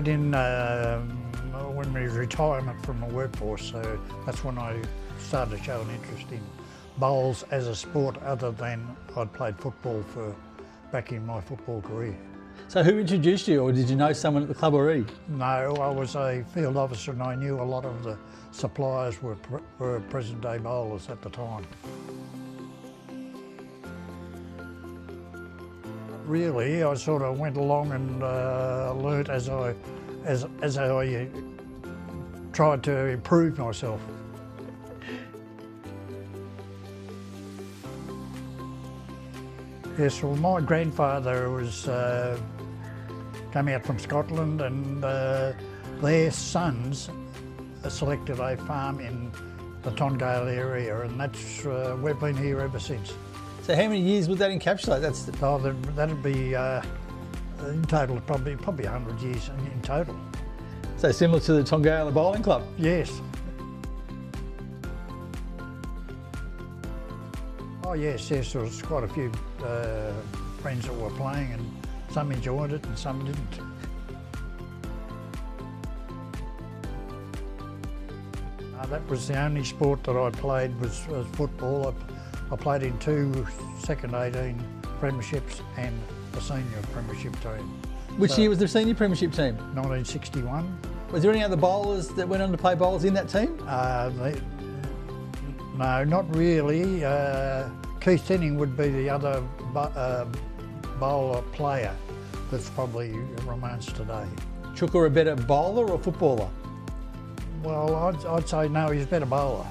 started in when we retirement from the workforce, so that's when I started to show an interest in bowls as a sport other than I'd played football back in my football career. So who introduced you, or did you know someone at the club already? No, I was a field officer and I knew a lot of the suppliers were present day bowlers at the time. Really, I sort of went along and learnt as I tried to improve myself. Yes, well, my grandfather came out from Scotland, and their sons selected a farm in the Tongala area, and that's we've been here ever since. So how many years would that encapsulate? That'd be in total probably 100 years in total. So similar to the Tongala Bowling Club? Yes. Oh yes, there was quite a few friends that were playing, and some enjoyed it and some didn't. That was the only sport that I played was football. I played in 2 second 18 premierships and the senior premiership team. Which year was the senior premiership team? 1961. Was there any other bowlers that went on to play bowls in that team? No, not really. Keith Tenning would be the other bowler player that's probably remains today. Chuka a better bowler or footballer? Well, I'd say no, he's a better bowler.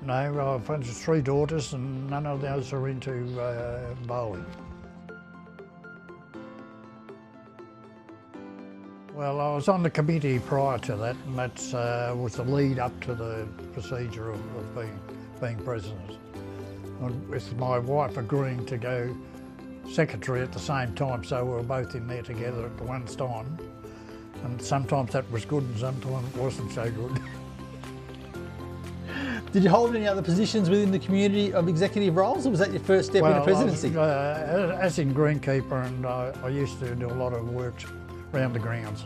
No, I've had 3 daughters and none of those are into bowling. Well, I was on the committee prior to that, and that was the lead up to the procedure of being president. With my wife agreeing to go secretary at the same time, so we were both in there together at the one time. And sometimes that was good and sometimes it wasn't so good. Did you hold any other positions within the community of executive roles, or was that your first step into presidency? As in greenkeeper, and I used to do a lot of work around the grounds.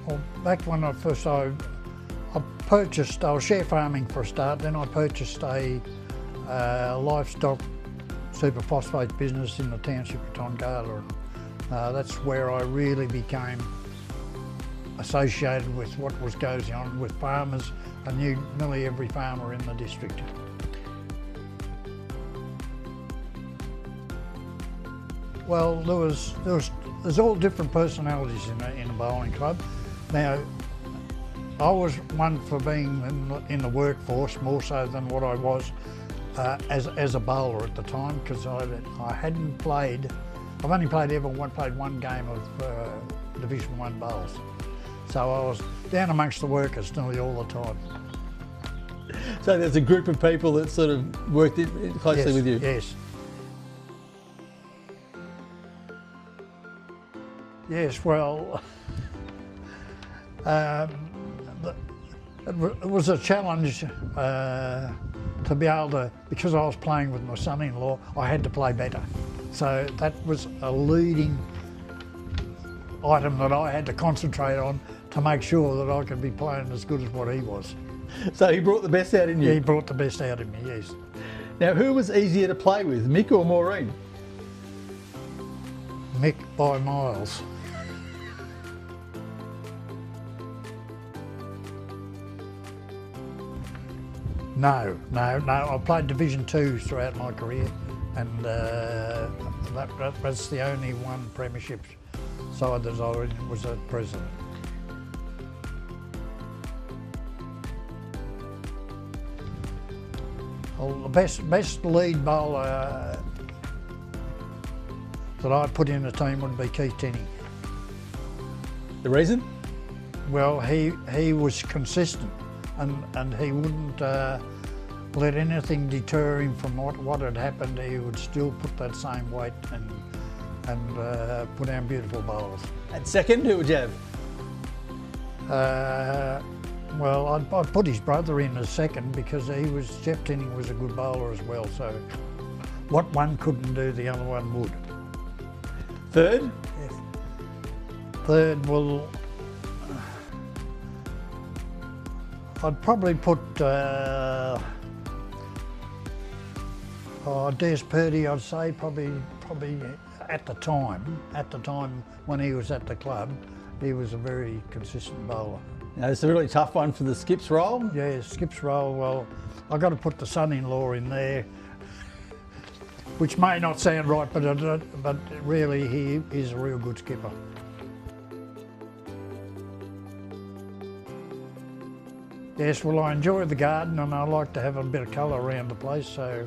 Well, back when I was share farming for a start, then I purchased a livestock superphosphate business in the township of Tongala, and that's where I really became associated with what was going on with farmers. I knew nearly every farmer in the district. Well, there's all different personalities in the bowling club. Now, I was one for being in the workforce more so than what I was as a bowler at the time, because I hadn't played. I've only played one game of Division 1 bowls, so I was down amongst the workers nearly all the time. So there's a group of people that sort of worked closely with you. Yes. Yes. Well. It was a challenge to be able to, because I was playing with my son-in-law, I had to play better. So that was a leading item that I had to concentrate on to make sure that I could be playing as good as what he was. So he brought the best out in you? He brought the best out in me, yes. Now, who was easier to play with, Mick or Maureen? Mick by miles. No. I played Division 2 throughout my career, and that was the only one premiership side that I was a president. Well, the best lead bowler that I put in the team would be Keith Tenning. The reason? Well, he was consistent. And he wouldn't let anything deter him from what had happened. He would still put that same weight and put down beautiful bowls. At second, who would you have? Well, I'd put his brother in as second because Jeff Tinning was a good bowler as well, so what one couldn't do, the other one would. Third? Yes. Third, well, I'd probably put Des Purdy, I'd say, probably at the time when he was at the club, he was a very consistent bowler. Now, it's a really tough one for the skips role. Yeah, skips role, well, I've got to put the son-in-law in there, which may not sound right, but really he is a real good skipper. Yes, well, I enjoy the garden and I like to have a bit of colour around the place, so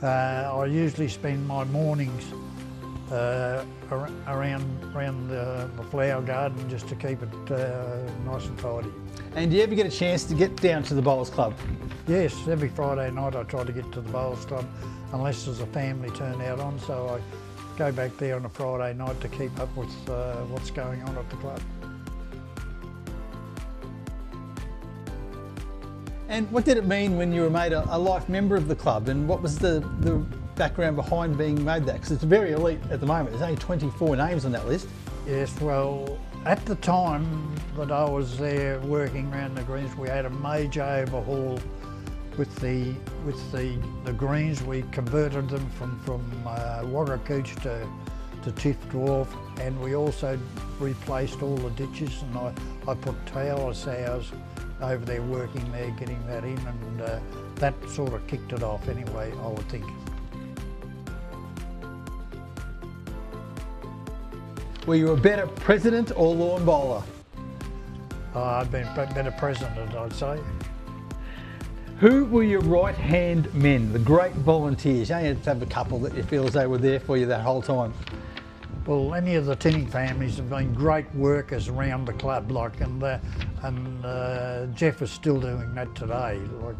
I usually spend my mornings around the flower garden just to keep it nice and tidy. And do you ever get a chance to get down to the Bowls Club? Yes, every Friday night I try to get to the Bowls Club, unless there's a family turnout on, so I go back there on a Friday night to keep up with what's going on at the club. And what did it mean when you were made a life member of the club, and what was the background behind being made that? Because it's very elite at the moment. There's only 24 names on that list. Yes, well, at the time that I was there working around the greens, we had a major overhaul with the greens. We converted them from Wagga Cooch to Tiff Dwarf, and we also replaced all the ditches, and I put Tower Sows over there working there, getting that in, and that sort of kicked it off anyway, I would think. Were you a better president or lawn bowler? I've been a better president, I'd say. Who were your right-hand men, the great volunteers? You only had to have a couple that you feel as they were there for you that whole time. Well, any of the Tinning families have been great workers around the club, like, and Jeff is still doing that today. Like,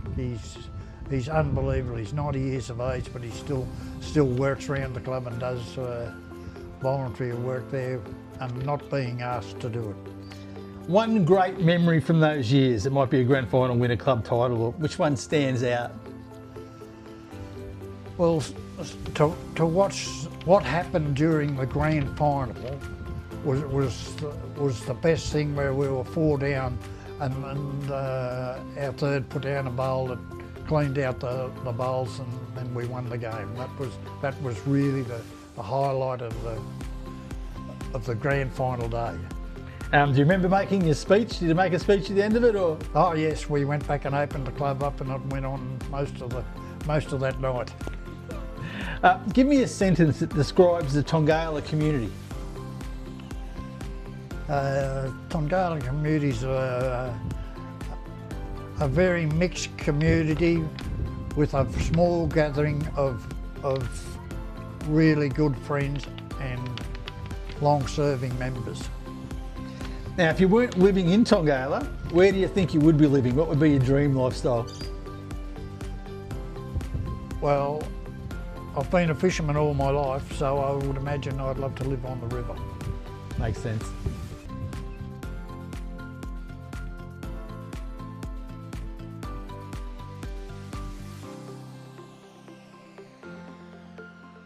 he's unbelievable. He's 90 years of age, but he still works around the club and does voluntary work there, and not being asked to do it. One great memory from those years. It might be a grand final, win a club title, or which one stands out? Well, to watch what happened during the grand final was the best thing, where we were 4 down and our third put down a bowl that cleaned out the bowls, and then we won the game. That was really the highlight of the grand final day. Do you remember making your speech? Did you make a speech at the end of it, or? Oh yes, we went back and opened the club up, and it went on most of that night. Give me a sentence that describes the Tongala community. Tongala community is a very mixed community with a small gathering of really good friends and long-serving members. Now, if you weren't living in Tongala, where do you think you would be living? What would be your dream lifestyle? Well, I've been a fisherman all my life, so I would imagine I'd love to live on the river. Makes sense.